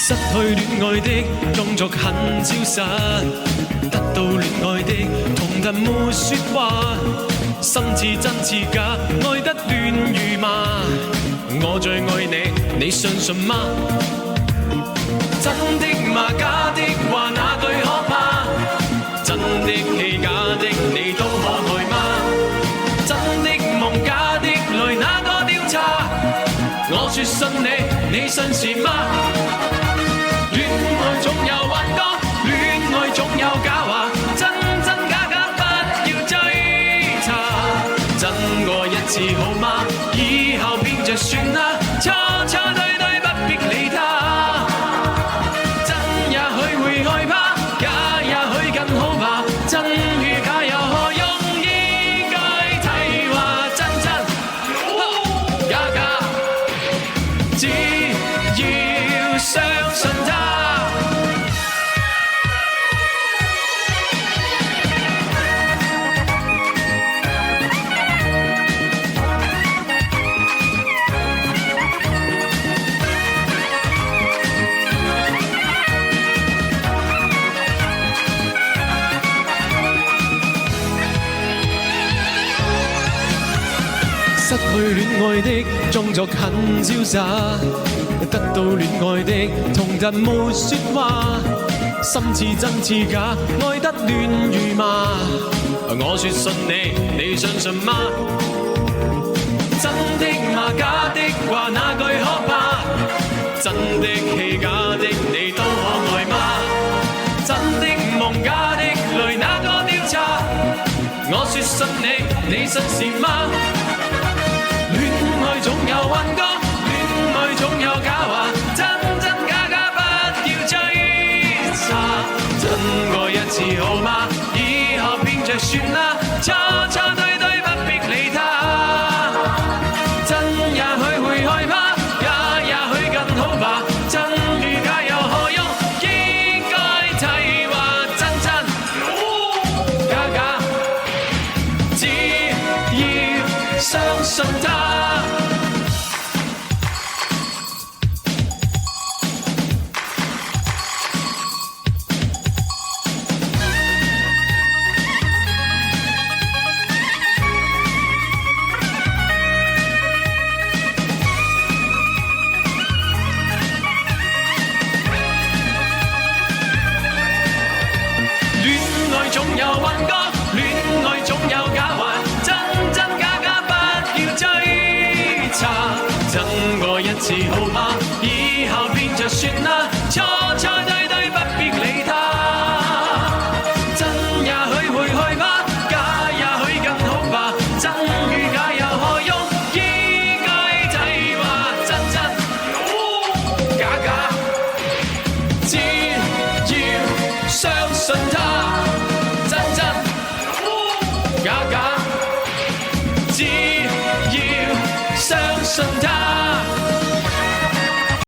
失去戀愛的動作很消失，得到戀愛的同人沒說話，心似真似假，愛得亂如麻。我最愛你，你信信嗎？真的嗎？假的話那句可怕？真的戲假的你都可愛嗎？真的夢假的淚哪個調查？我說信你，你信是嗎？戀愛總有幻覺，戀愛總有假話，真真假假不要追查。真過一次好嗎？以後變着算啦，錯錯對對不必理他。真也許會害怕，假也許更好吧。真與假又何用？應該睇話真真假假，只要相信他。失去戀愛的裝作很瀟灑，得到戀愛的同人沒說話，心似真似假，愛得亂如麻。我說信你，你信信嗎？真的嗎？假的話那句可怕？真的戲假的你都可愛嗎？真的夢假的淚哪個調查？我說信你，你信是嗎？戀愛總有幻覺，戀愛總有假話，真真假假不要追查。真過一次好嗎？以後變着算啦，錯錯對對不必理他。真也許會害怕，假也許更好吧。真與假又何用？應該睇話真真假假，只要相信他。總有幻覺，戀愛總有假話，真真假假不要追查。真過一次好嗎？以後變着算啦，錯錯